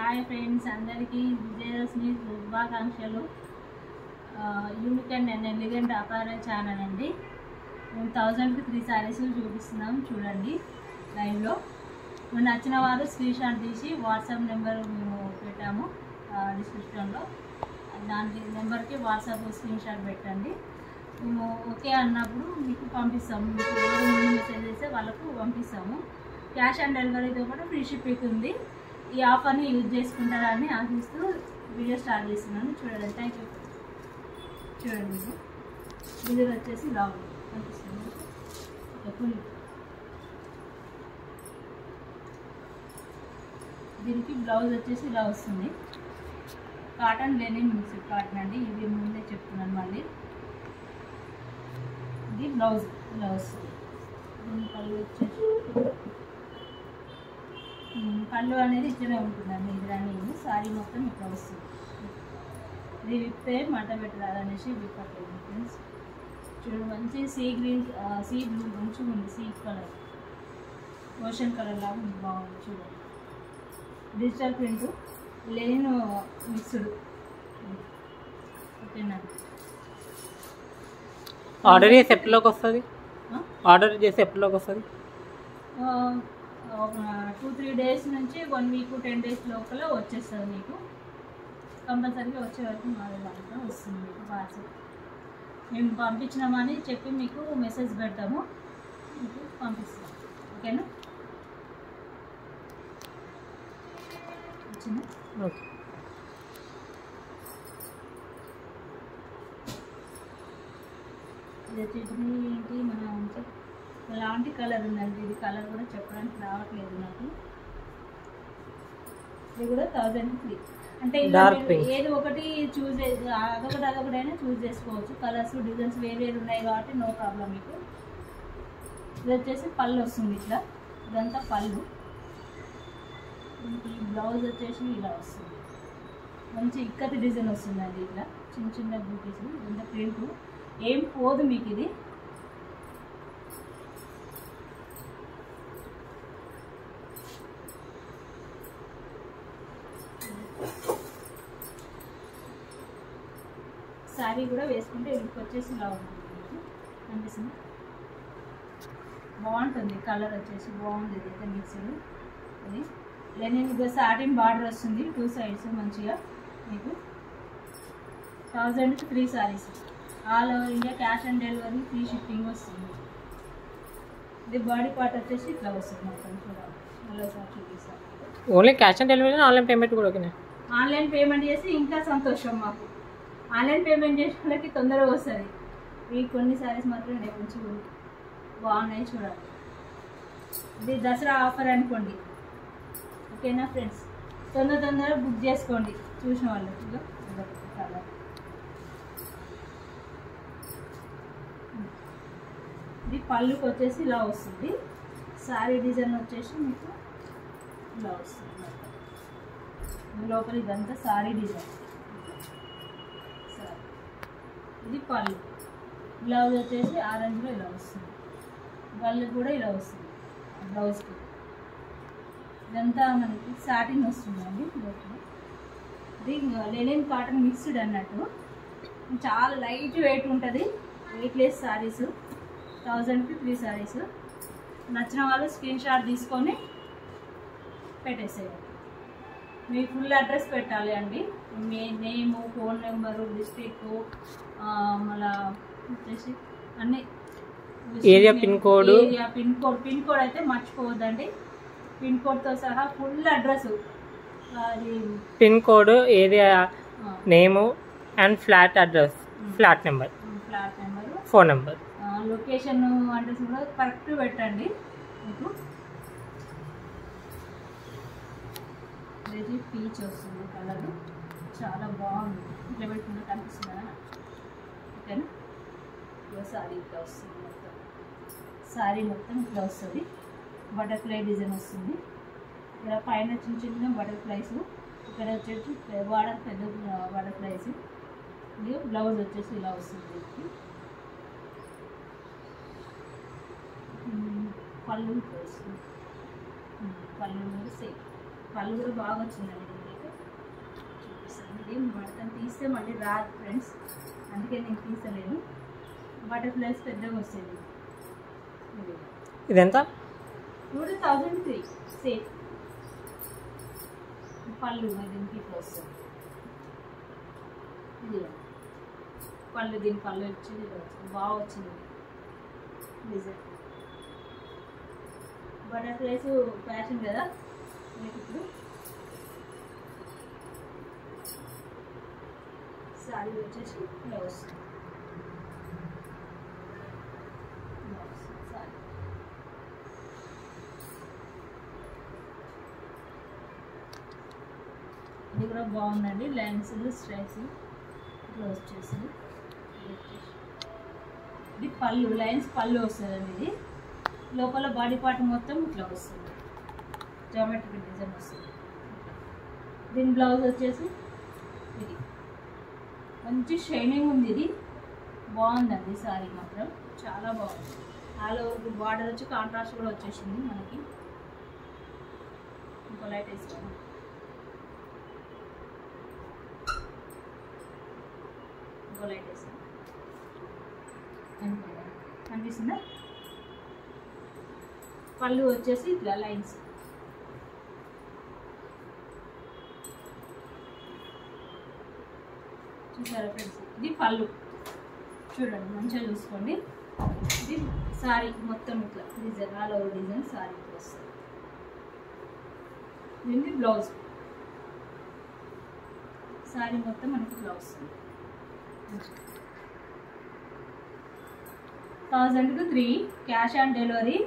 Hi friends, అందరికీ విజయదశమి శుభాకాంక్షలు. Unique and elegant apparel channel అండి. మేము 1000కి 3 శారీస్ చూపిస్తున్నాం, చూడండి లైవ్లో. మీకు నచ్చిన వారు స్క్రీన్ షాట్ తీసి వాట్సాప్ నెంబర్ మేము పెట్టాము డిస్క్రిప్షన్లో. దాని నెంబర్కి వాట్సాప్ స్క్రీన్ షాట్ పెట్టండి. మేము ఓకే అన్నప్పుడు మీకు పంపిస్తాము. మీకు ఎవరు ముందు మెసేజ్ చేస్తే వాళ్ళకు పంపిస్తాము. క్యాష్ ఆన్ డెలివరీతో పాటు ఫ్రీ షిప్పింగ్ ఉంది. ఈ ఆఫర్ని యూజ్ చేసుకుంటారని ఆశిస్తూ వీడియో స్టార్ట్ చేస్తున్నాను. చూడండి. Thank you. చూడండి, డిజైన్ వచ్చేసి ఇలా కనిపిస్తుంది. ఫుల్ దీనికి బ్లౌజ్ వచ్చేసి ఇలా వస్తుంది. కాటన్ లెనిన్ మిక్స్డ్ కాటన్ అండి. ఇది ముందే చెప్తున్నాను. మళ్ళీ ఇది బ్లౌజ్ ఇలా వస్తుంది. దీని పళ్ళు వచ్చేసి పళ్ళు అనేది ఇట్లనే ఉంటుందండి. ఇది రన్నింగ్ సారీ మొత్తం ఇట్లా వస్తుంది. ఇది విప్పే మంట పెట్టరాదు అనేసి విప్పట్లేదు ఫ్రెండ్స్. చూడండి, మంచి సీ గ్రీన్ సీ బ్లూ మంచిగా ఉంది. సీ కలర్ ఓషన్ కలర్ లాగా ఉంది, బాగుంది. చూడండి, డిజిటల్ ప్రింట్ లెనిన్ మిక్స్డ్. ఓకేనా? ఆర్డర్ చేసి ఎప్పటిలోకి వస్తుంది? ఆర్డర్ చేసి ఎప్పటిలోకి వస్తుంది? 2-3 డేస్ నుంచి 1 వీక్ 10 డేస్ లోపల వచ్చేస్తుంది. మీకు కంపల్సరీగా వచ్చే వరకు మా దాంట్లో వస్తుంది. మీకు పార్సల్ మేము పంపించినామని చెప్పి మీకు మెసేజ్ పెడతాము, మీకు పంపిస్తాం. ఓకేనా? వచ్చిందా? ఓకే. ఇది వచ్చేసి ఏంటి, మన ఎలాంటి కలర్ ఉందండి. ఇది కలర్ కూడా చెప్పడానికి రావట్లేదు నాకు. ఇది కూడా 1003. అంటే ఏది ఒకటి చూస్ అదొకటి అయినా చూస్ చేసుకోవచ్చు. కలర్స్ డిజైన్స్ వేరే ఉన్నాయి కాబట్టి నో ప్రాబ్లం మీకు. ఇది వచ్చేసి పళ్ళు వస్తుంది ఇట్లా. ఇదంతా పళ్ళు. ఈ బ్లౌజ్ వచ్చేసి ఇలా వస్తుంది. మంచి ఇక్కతి డిజైన్ వస్తుందండి. ఇట్లా చిన్న చిన్న బూటీస్. ఇదంతా ప్రింట్ ఏం పోదు మీకు. ఇది శారీ కూడా వేసుకుంటే వీటికి వచ్చేసి ఇలా ఉంటుంది. అనిపిస్తుంది, బాగుంటుంది. కలర్ వచ్చేసి బాగుంది. ఇది అయితే మిక్స్డ్. ఇది లెనిన్ సాటిన్ బార్డర్ వస్తుంది 2 సైడ్స్ మంచిగా. మీకు 1000కి 3 saris. All over India cash on delivery free shipping వస్తుంది. ఇది బాడీ పార్ట్ వచ్చేసి ఇట్లా వస్తుంది మొత్తం. చూడాలి, మళ్ళీ సార్ చూపిస్తాను. Only cash on delivery, online payment కూడా ఓకేనా? ఆన్లైన్ పేమెంట్ చేసి ఇంకా సంతోషం మాకు. ఆన్లైన్ పేమెంట్ చేసిన వాళ్ళకి తొందరగా వస్తుంది. ఈ కొన్ని శారీస్ మాత్రం నేను మంచిగా బాగున్నాయి, చూడాలి. ఇది దసరా ఆఫర్ అనుకోండి. ఓకేనా ఫ్రెండ్స్? తొందరగా బుక్ చేసుకోండి చూసిన వాళ్ళు. ఇది పళ్ళుకి వచ్చేసి ఇలా వస్తుంది. శారీ డిజైన్ వచ్చేసి మీకు ఇలా వస్తుంది. లోపల ఇదంతా శారీ డిజైన్. ఇది పళ్ళు. బ్లౌజ్ వచ్చేసి ఆరెంజ్లో ఇలా వస్తుంది. పళ్ళు కూడా ఇలా వస్తుంది బ్లౌజ్కి. ఇదంతా మనకి సాటిన్ వస్తుందండి. ఇది లెనిన్ కాటన్ మిక్స్డ్ అన్నట్టు. చాలా లైట్ వెయిట్ ఉంటుంది. వెయిట్లెస్ శారీస్. 1000కి 3 శారీస్. నచ్చిన వాళ్ళు స్క్రీన్ షాట్ తీసుకొని పెట్టేసేయాలి. మీ ఫుల్ అడ్రస్ పెట్టాలి అండి. మీ నేము, ఫోన్ నెంబరు, డిస్ట్రిక్ట్, మళ్ళీ వచ్చేసి అన్నీ, area pin code. Pin code అయితే మర్చిపోవద్దండి. పిన్ కోడ్తో సహా ఫుల్ అడ్రస్. అది pin code, area name and flat address, flat number, phone number, location address కూడా కరెక్ట్ పెట్టండి. మీకు ఇది పీచ్ వస్తుంది కలర్, చాలా బాగుంది. ఇట్లా పెట్టుకుంటే కనిపిస్తుందా? ఓకేనా? శారీ ఇట్లా వస్తుంది మొత్తం. శారీ మొత్తం ఇట్లా వస్తుంది. బటర్ఫ్లై డిజైన్ వస్తుంది. ఇక్కడ పైన చిన్న చిన్న బటర్ఫ్లైస్, ఇక్కడ వచ్చేసి పెద్ద బటర్ఫ్లైస్. ఇది బ్లౌజ్ వచ్చేసి ఇలా వస్తుంది. పళ్ళు వస్తుంది. పళ్ళు కూడా సేమ్. పళ్ళు కూడా బాగా వచ్చిందండి. ఇది మడతను తీస్తే మళ్ళీ రాదు ఫ్రెండ్స్, అందుకే నేను తీసలేను. బటర్ఫ్లైస్ పెద్దగా వస్తుంది. ఇది ఎంత? 2003 సేమ్. పళ్ళు దీనికి ఇట్లా వస్తుంది. ఇది పళ్ళు, దీని పళ్ళు వచ్చింది, ఇది వచ్చింది, బాగా వచ్చింది డిజైన్. బటర్ఫ్లైస్ ఫ్యాషన్ కదా మీకు ఇప్పుడు. సారీ వచ్చేసి ఇలా వస్తుంది. సారీ ఇది కూడా బాగుందండి. లైన్స్ స్ట్రైప్స్ ఇట్లా వచ్చేసి ఇది పళ్ళు, లైన్స్ పళ్ళు వస్తుందండి. ఇది లోపల బాడీ పార్ట్ మొత్తం ఇట్లా వస్తుంది, జామెట్రిక్ డిజైన్ వస్తుంది. దీని బ్లౌజ్ వచ్చేసి ఇది మంచి షైనింగ్ ఉంది. ఇది బాగుందండి సారీ మాత్రం చాలా బాగుంది. ఆల్ ఓవర్ బార్డర్ వచ్చి కాంట్రాస్ట్ కూడా వచ్చేసింది మనకి. ఇంకో లైట్ వేసుకోండి. ఇంకో లైట్ వేసుకోండి. కనిపిస్తుందా? పళ్ళు వచ్చేసి ఇట్లా లైన్స్. చూసారా ఫ్రెండ్స్? ఇది పళ్ళు చూడండి, మంచిగా చూసుకోండి. ఇది సారీ మొత్తం ఇట్లా design, all over design sorry ఇట్లా వస్తుంది. దీన్ని బ్లౌజ్, సారీ మొత్తం మనకి ఇట్లా వస్తుంది. 1003 cash on delivery,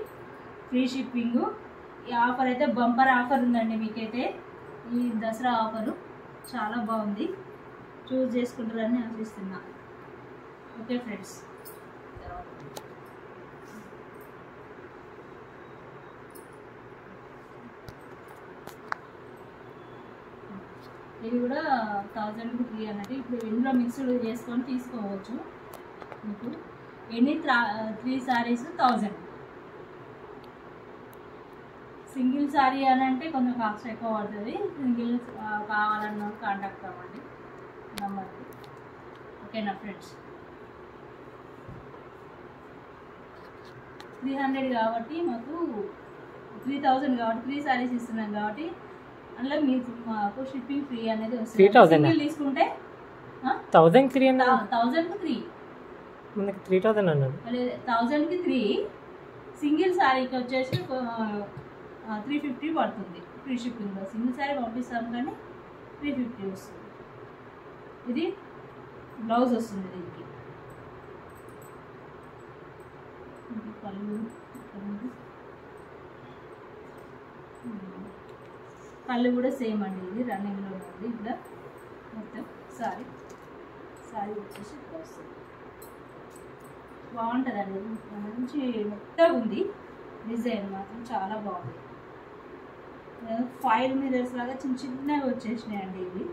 free shipping. ఈ ఆఫర్ అయితే బంపర్ ఆఫర్ ఉందండి మీకైతే. ఈ దసరా ఆఫరు చాలా బాగుంది, చూస్ చేసుకుంటారని ఆశిస్తున్నా. ఓకే ఫ్రెండ్స్, ఇది కూడా 1003 అన్నట్టు. ఇప్పుడు ఇందులో మిక్స్డ్ చేసుకొని తీసుకోవచ్చు. మీకు ఎన్ని 3 సారీస్ 1000. సింగిల్ సారీ అని అంటే కొంచెం కాస్ట్ ఎక్కువ పడుతుంది. సింగిల్ కావాలన్న కాంటాక్ట్ అవ్వండి నెంబర్కి. ఓకేనా ఫ్రెండ్స్? 300 కాబట్టి మాకు 3000 కాబట్టి 3 సారీస్ ఇస్తున్నాం కాబట్టి అందులో మీకు మాకు షిప్పింగ్ ఫ్రీ అనేది వస్తుంది. 3000 తీసుకుంటే 1003 1000కి 3 మనకి 3000 అన్నాడు. 1000కి 3. సింగిల్ సారీకి వచ్చేసి 350 పడుతుంది ఫ్రీ షిప్పింగ్లో. సింగిల్ సారీ పంపిస్తాం కానీ 350 వస్తుంది. ఇది బ్లౌజ్ వస్తుంది దీనికి. పళ్ళు కూడా సేమ్ అండి. ఇది రన్నింగ్లో ఉంది. ఇక్కడ మొత్తం సారీ వచ్చేసి ఇట్లా వస్తుంది. బాగుంటుందండి, మంచి మెత్తగా ఉంది. డిజైన్ మాత్రం చాలా బాగుంది. ఫైల్ మిరర్స్ లాగా చిన్నగా వచ్చేసినాయండి ఇవి.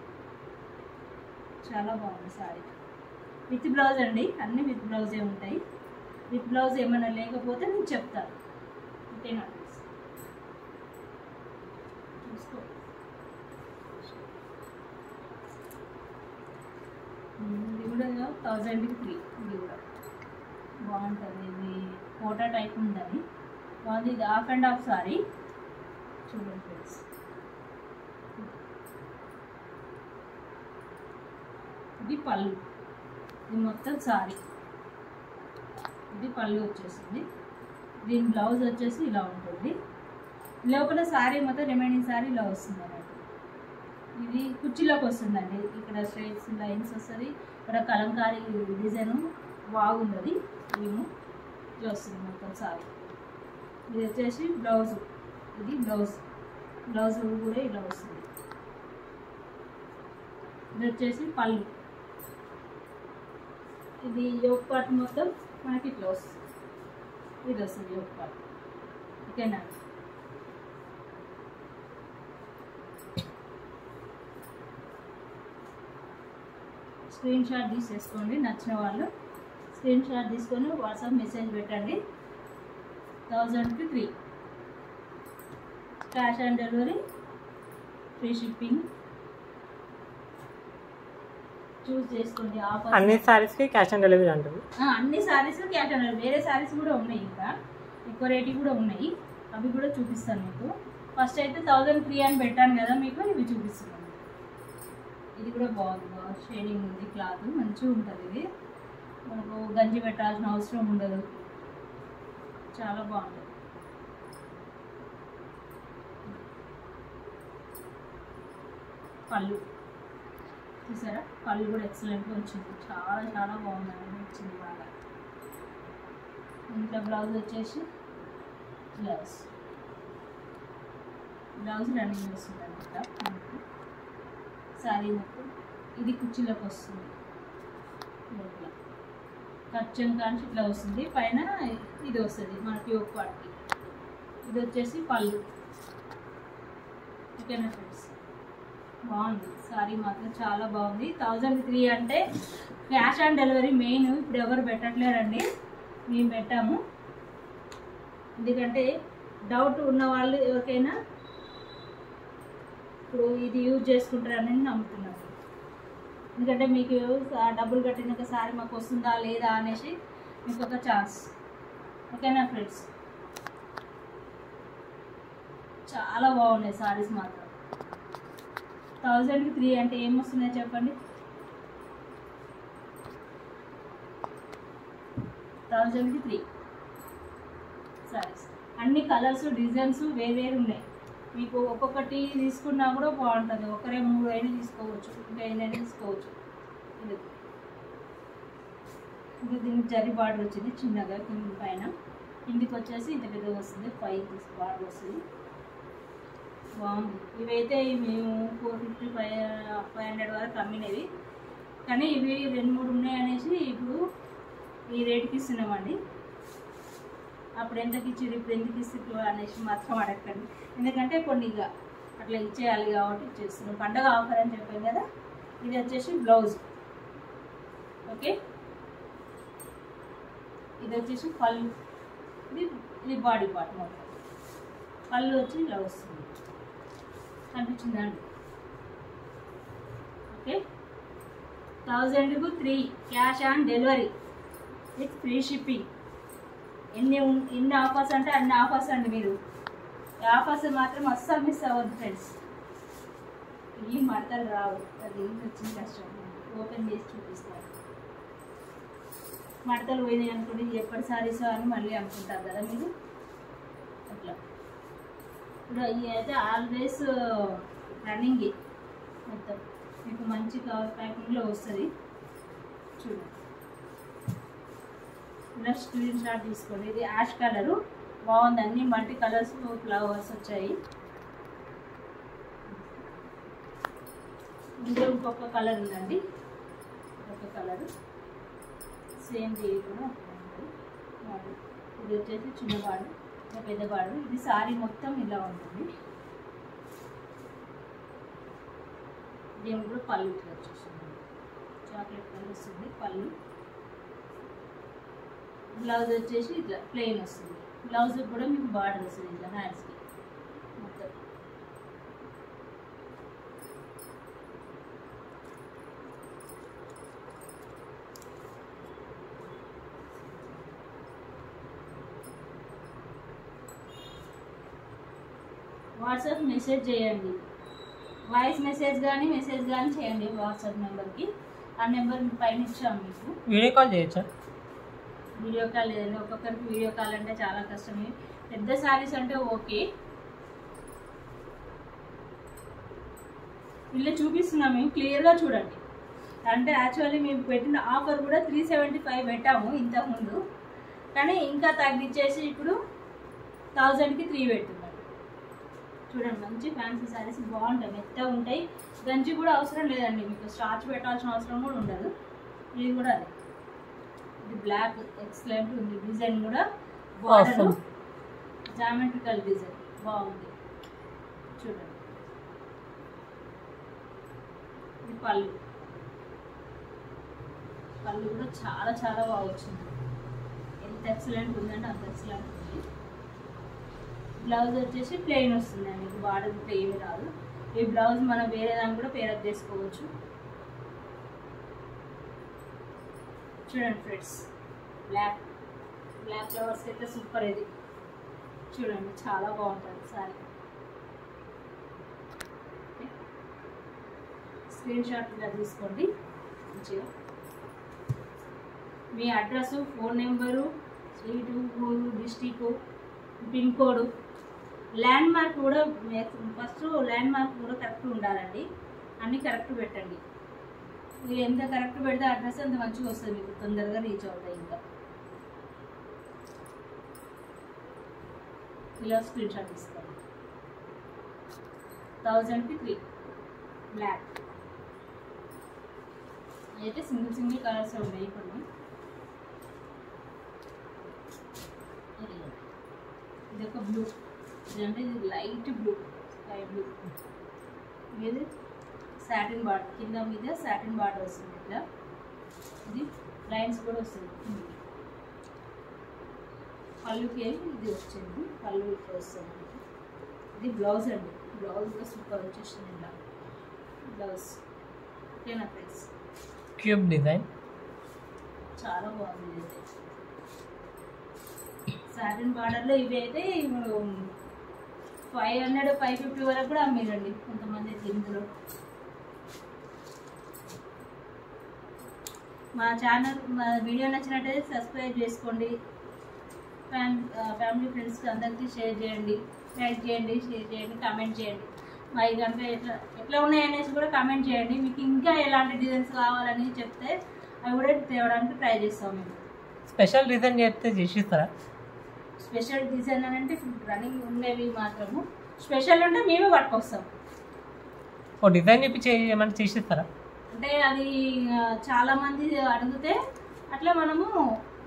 చాలా బాగుంది సారీ. విత్ బ్లౌజ్ అండి, అన్నీ విత్ బ్లౌజే ఉంటాయి. విత్ బ్లౌజ్ ఏమైనా లేకపోతే నేను చెప్తాను. ఓకేనా? చూసుకో. ఇది కూడా 1000కి 3. ఇది కూడా బాగుంటుంది. ఇది కోటా టైప్ ఉందని బాగుంది. ఇది హాఫ్ అండ్ హాఫ్ సారీ చూడండి ఫ్రెండ్స్. ఇది పళ్ళు, ఇది మొత్తం సారీ. ఇది పళ్ళు వచ్చేసింది. దీని బ్లౌజ్ వచ్చేసి ఇలా ఉంటుంది. లోపల సారీ మొత్తం రిమైనింగ్ సారీ ఇలా వస్తుంది అన్నట్టు. ఇది కుర్చీలోకి వస్తుందండి. ఇక్కడ స్ట్రైట్స్ లైన్స్ వస్తుంది. ఇక్కడ కలంకారీ డిజైన్ బాగుంది. ఇది వస్తుంది మొత్తం సారీ. ఇది వచ్చేసి బ్లౌజ్. ఇది బ్లౌజ్ కూడా ఇలా వస్తుంది. ఇది వచ్చేసి పళ్ళు. ఇది యోక్ పార్ట్ మొత్తం మనకి ఇట్లా వస్తుంది. ఇది వస్తుంది యోక్ పార్ట్. ఓకేనా? స్క్రీన్ షాట్ తీసేసుకోండి. నచ్చిన వాళ్ళు స్క్రీన్ షాట్ తీసుకొని వాట్సాప్ మెసేజ్ పెట్టండి. 1000కి 3 cash on delivery, free shipping. Choose చేసుకోండి. ఆఫర్ అన్ని సారీస్కి క్యాష్ ఆన్ డెలివరీ ఉంటుంది. అన్ని సారీస్ క్యాష్ ఆన్ డెలివరీ. వేరే సారీస్ కూడా ఉన్నాయి, ఇంకా ఎక్కువ రేట్ కూడా ఉన్నాయి, అవి కూడా చూపిస్తాను మీకు. ఫస్ట్ అయితే 1003 అని పెట్టాను కదా మీకు, ఇవి చూపిస్తున్నాను. ఇది కూడా బాగుంది, బాగా షేడింగ్ ఉంది, క్లాత్ మంచిగా ఉంటుంది. ఇది మనకు గంజి పెట్టాల్సిన అవసరం ఉండదు, చాలా బాగుంటుంది. పళ్ళు చూసారా, పళ్ళు కూడా ఎక్సలెంట్గా వచ్చింది, చాలా చాలా బాగుందండి, వచ్చింది బాగా. ఇంకా బ్లౌజ్ వచ్చేసి బ్లౌజ్ రన్నింగ్ వస్తుంది అనమాట మనకు. శారీ మొత్తం ఇది కుర్చీలోకి వస్తుంది, లోపల కచ్చం కానీ ఇట్లా వస్తుంది, పైన ఇది వస్తుంది మనకి యోక్ పార్ట్కి. ఇది వచ్చేసి పళ్ళు. ఓకేనా ఫ్రెండ్స్, బాగుంది శారీ మాత్రం చాలా బాగుంది. 1003 అంటే క్యాష్ ఆన్ డెలివరీ మెయిన్. ఇప్పుడు ఎవరు పెట్టట్లేరండి, మేము పెట్టాము. ఎందుకంటే డౌట్ ఉన్న వాళ్ళు ఎవరికైనా ఇప్పుడు ఇది యూజ్ చేసుకుంటారని నమ్ముతున్నాను. ఎందుకంటే మీకు డబ్బులు కట్టినాక సారీ మాకు వస్తుందా లేదా అనేసి మీకు ఒక ఛాన్స్. ఓకేనా ఫ్రెండ్స్, చాలా బాగున్నాయి సారీస్ మాత్రం. 1003 అంటే ఏమొస్తున్నాయి చెప్పండి. 1003 సారీస్, అన్ని కలర్స్ డిజైన్స్ వేరు ఉన్నాయి. మీకు ఒక్కొక్కటి తీసుకున్నా కూడా బాగుంటుంది. ఒకరే 3 అయినా తీసుకోవచ్చు, ఇంకా 5 అయినా తీసుకోవచ్చు. ఇది దీనికి జరి బార్డర్ వచ్చింది చిన్నగా కింద, పైన కిందికి వచ్చేసి ఇంత పెద్దగా వస్తుంది, 5 ఇంచెస్ బార్డర్ వస్తుంది, బాగుంది. ఇవైతే మేము 450 500 వరకు అమ్మినవి, కానీ ఇవి 2-3 ఉన్నాయి అనేసి ఇప్పుడు ఈ రేటుకి ఇస్తున్నామండి. అప్పుడు ఎంతకి ఇచ్చారు, ఇప్పుడు ఎందుకు ఇస్తారు అనేసి మాత్రం అడగండి. ఎందుకంటే కొన్ని ఇక అట్లా ఇచ్చేయాలి కాబట్టి ఇచ్చేస్తున్నాం. పండగ ఆఫర్ అని చెప్పాను కదా. ఇది వచ్చేసి బ్లౌజ్. ఓకే, ఇది వచ్చేసి పళ్ళు. ఇది బాడీ పార్ట్ మొత్తం. పళ్ళు వచ్చి ఇలా వస్తుంది, కనిపించిందండి. Okay, 1003 cash on delivery with free shipping. ఎన్ని ఆఫర్స్ అంటే అన్ని ఆఫర్స్ అండి. మీరు ఈ ఆఫర్స్ మాత్రం అస్సలు మిస్ అవ్వద్దు ఫ్రెండ్స్. ఈ మడతలు రావు, అది వచ్చింది కష్టం. ఓపెన్ చేసి చూపిస్తారు. మడతలు పోయినాయి అనుకోండి, ఎప్పటి సారీసో అని మళ్ళీ అనుకుంటారు కదా మీరు. అట్లా ఇప్పుడు ఇవి అయితే ఆల్వేస్ రన్నింగ్ మొత్తం మీకు మంచి కవర్ ప్యాకింగ్లో వస్తుంది. చూడండి, ఇలా స్క్రీన్ షాట్ తీసుకోండి. ఇది యాష్ కలరు, బాగుంది. అన్ని మల్టీ కలర్స్ ఫ్లవర్స్ వచ్చాయి. ఇందులో ఇంకొక కలర్ ఉందండి, ఒక కలరు సేమ్ ఇది కూడా. ఇది వచ్చేసి చిన్న బాడు, పెద్ద బాడు. ఇది సారీ మొత్తం ఇలా ఉంటుంది. దీని కూడా పళ్ళు ఇట్లా వచ్చేస్తుంది, చాక్లెట్ కలర్ వస్తుంది పళ్ళు. బ్లౌజ్ వచ్చేసి ఇట్లా ప్లెయిన్ వస్తుంది. బ్లౌజ్ కూడా మీకు బార్డర్ వస్తుంది ఇట్లా హ్యాండ్స్కి మొత్తం. వాట్సాప్ మెసేజ్ చేయండి, వాయిస్ మెసేజ్ కానీ చేయండి వాట్సాప్ నెంబర్కి. ఆ నెంబర్ పైన ఇచ్చాము మీకు. వీడియో కాల్ చేయొచ్చా? వీడియో కాల్ లేదండి, ఒక్కొక్కరికి వీడియో కాల్ అంటే చాలా కష్టమే. పెద్ద శారీస్ అంటే ఓకే. ఇలా చూపిస్తున్నాం మేము, క్లియర్గా చూడండి. అంటే యాక్చువల్లీ మేము పెట్టిన ఆఫర్ కూడా 375 పెట్టాము ఇంతకుముందు, కానీ ఇంకా తగ్గించేసి ఇప్పుడు 1000కి 3 పెడుతున్నాం. చూడండి, మంచి ఫ్యాన్సీ శారీస్ బాగుంటాయి, మెత్తగా ఉంటాయి. గంజి కూడా అవసరం లేదండి మీకు, స్టార్చ్ పెట్టాల్సిన అవసరం కూడా ఉండదు. ఇది కూడా అదే, ఇది బ్లాక్ ఎక్సలెంట్ ఉంది. డిజైన్ కూడా బార్డర్ జామెట్రికల్ డిజైన్ బాగుంది. చూడండి, ఇది పళ్ళు. పళ్ళు కూడా చాలా చాలా బాగా వచ్చింది. ఎంత ఎక్సలెంట్ ఉందంటే అంత ఎక్సలెంట్ ఉంది. బ్లౌజ్ వచ్చేసి ప్లెయిన్ వస్తుందండి, మీకు బార్డర్ ఇట్లా ఏమి రాదు. ఈ బ్లౌజ్ మనం వేరే దాన్ని కూడా పేరప్ చేసుకోవచ్చు. చూడండి ఫ్రెండ్స్, బ్లాక్ ఫ్లవర్స్ అయితే సూపర్. ఇది చూడండి చాలా బాగుంటుంది సారీ. స్క్రీన్ షాట్ ఇలా తీసుకోండి మంచిగా. మీ అడ్రస్, ఫోన్ నెంబరు, స్ట్రీట్, ఊరు, district, pin code, land mark కూడా ఫస్ట్ ల్యాండ్ మార్క్ కూడా కరెక్ట్ ఉండాలండి. అన్నీ కరెక్ట్ పెట్టండి. మీరు ఎంత కరెక్ట్ పెడితే అడ్రస్ అంత మంచిగా వస్తుంది, మీకు తొందరగా రీచ్ అవుతాయి. ఇంకా ఇలా స్క్రీన్ షాట్ తీసుకోండి. 1000కి 3 బ్లాక్ అయితే సింగిల్ కలర్స్ ఉన్నాయి. ఇప్పుడు ఇది ఒక బ్లూ, ఇదంటే ఇది లైట్ బ్లూ, స్కై బ్లూ. ఇది సాటిన్ బార్డర్, కింద మీద సాటిన్ బార్డర్ వస్తుంది. ఇట్లా ఇది లైన్స్ కూడా వస్తుంది. పళ్ళుకి ఇది వచ్చింది, పళ్ళు ఇట్లా వస్తుంది. ఇది బ్లౌజ్ అండి, బ్లౌజ్ కూడా సూపర్ వచ్చేసింది. ఇలా బ్లౌజ్ ఓకేనా ఫ్రెండ్స్. క్యూబ్ డిజైన్ చాలా బాగుంది. ఇది సాటిన్ బార్డర్లో ఇవి అయితే ఇప్పుడు 500, 550 వరకు కూడా అమ్మేదండి కొంతమంది. ఇందులో మా ఛానల్, మా వీడియో నచ్చినట్టయితే సబ్స్క్రైబ్ చేసుకోండి. ఫ్యామిలీ ఫ్రెండ్స్కి అందరికీ షేర్ చేయండి, లైక్ చేయండి, షేర్ చేయండి, కామెంట్ చేయండి. మా ఇదంతా ఎట్లా ఉన్నాయనేసి కూడా కామెంట్ చేయండి. మీకు ఇంకా ఎలాంటి డిజైన్స్ కావాలని చెప్తే అవి కూడా తేవడానికి ట్రై చేస్తాం. మేము స్పెషల్ డిజైన్ చేస్తే చేసిస్తారా? స్పెషల్ డిజైన్ అని అంటే రన్నింగ్ ఉండేవి మాత్రము, స్పెషల్ అంటే మేమే పట్టుకొస్తాం. ఓ డిజైన్ చెప్పి చేసిస్తారా? అంటే అది చాలామంది అడిగితే అట్లా మనము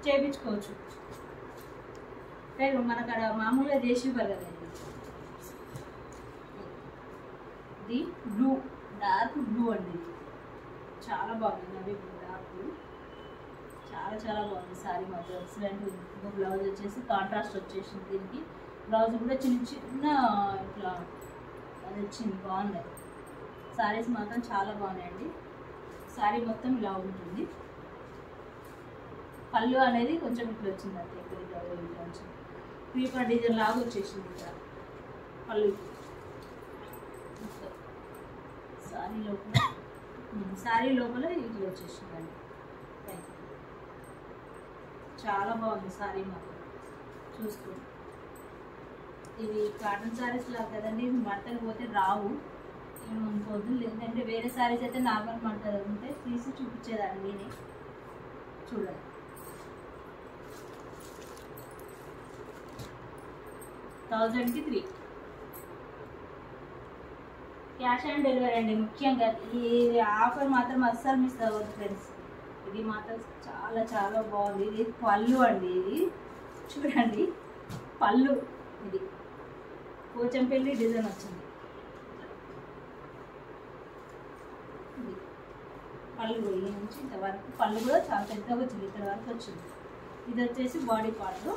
చేయించుకోవచ్చు. మనకు అక్కడ మామూలుగా చేసి ఇవ్వరు కదండి. ఇది బ్లూ, డార్క్ బ్లూ అండి. చాలా బాగుంది. నవీ బ్లూ, డార్క్ బ్లూ, చాలా బాగుంది. సారీ మాత్రం ఎక్సలెంట్. బ్లౌజ్ వచ్చేసి కాంట్రాస్ట్ వచ్చేసింది. దీనికి బ్లౌజ్ కూడా చిన్న ఇట్లా అది వచ్చింది, బాగుంది. సారీస్ మాత్రం చాలా బాగున్నాయండి. సారీ మొత్తం ఇలా ఉంటుంది. పళ్ళు అనేది కొంచెం ఇట్లా వచ్చింది, అంటే ఇట్లా వచ్చింది. క్రీపర్ డిజైన్ లాగా వచ్చేసింది ఇక్కడ పళ్ళు. సారీ లోపల ఇట్లా వచ్చేసిందండి. చాలా బాగుంది సారీ మాత్రం. చూసుకోండి, ఇవి కాటన్ సారీస్ లాగా కదండి, ఇవి మడతలు పోతే రావు. పొద్దున్న లేదంటే వేరే సారీస్ అయితే నార్మల్ మడతలు ఉంటే తీసి చూపించేదాన్ని నేనే. చూడండి, థౌజండ్కి 3 క్యాష్ ఆన్ డెలివరీ అండి. ముఖ్యంగా ఈ ఆఫర్ మాత్రం అస్సలు మిస్ అవ్వదు ఫ్రెండ్స్. ఇది మాత్రం చాలా బాగుంది. ఇది పళ్ళు అండి. ఇది చూడండి పళ్ళు, ఇది పోచంపల్లి డిజైన్ వచ్చింది. ఇది పళ్ళు ఈ నుంచి ఇంతవరకు పళ్ళు కూడా చాలా పెద్దగా వచ్చింది, ఇక్కడ వరకు వచ్చింది. ఇది వచ్చేసి బాడీ పార్ట్.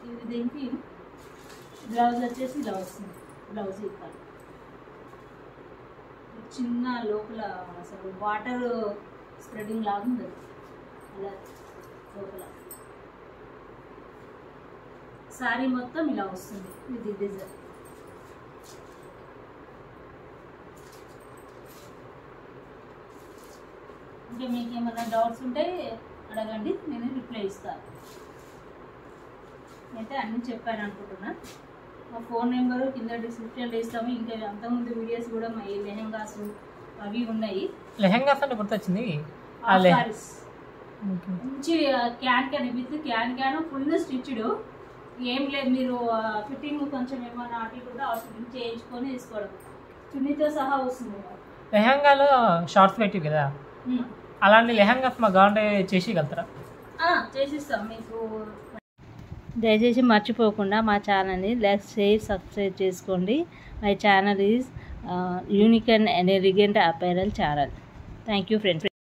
ఇది దీనికి బ్లౌజ్ వచ్చేసి ఇలా వస్తుంది. బ్లౌజ్ ఇక్కడ చిన్న లోపల అసలు వాటర్ స్ప్రెడింగ్ లాగా ఉంది అలా లోపల. సారీ మొత్తం ఇలా వస్తుంది. ఇది డిజైన్. ఇంకా మీకు ఏమైనా డౌట్స్ ఉంటే అడగండి, నేను రిప్లై ఇస్తాను. అయితే అన్నీ చెప్పాను అనుకుంటున్నా. మా ఫోన్ నెంబరు కింద డిస్క్రిప్షన్లో ఇస్తాము. ఇంకా అంతకుముందు వీడియోస్ కూడా మా లెహెంగాస్ అవి ఉన్నాయి. లెహెంగాస్ అంటే గుర్తొచ్చింది, సారీస్ మంచి can with can full stitched. ఏం లేదు, మీరు ఫిట్టింగ్ కొంచెం ఏమైనా అటు కూడా ఫిట్టింగ్ చేయించుకొని తీసుకోవడం. చున్నీతో సహా వస్తుంది. లెహెంగాలో షార్ట్స్ పెట్టి కదా, అలాంటి లెహెంగాస్ మా కావాలంటే చేసిగలుగుతారా? చేసిస్తాం మీకు. దయచేసి మర్చిపోకుండా మా ఛానల్ని లైక్, షేర్, సబ్స్క్రైబ్ చేసుకోండి. My channel is unique and elegant apparel channel. Thank you friends.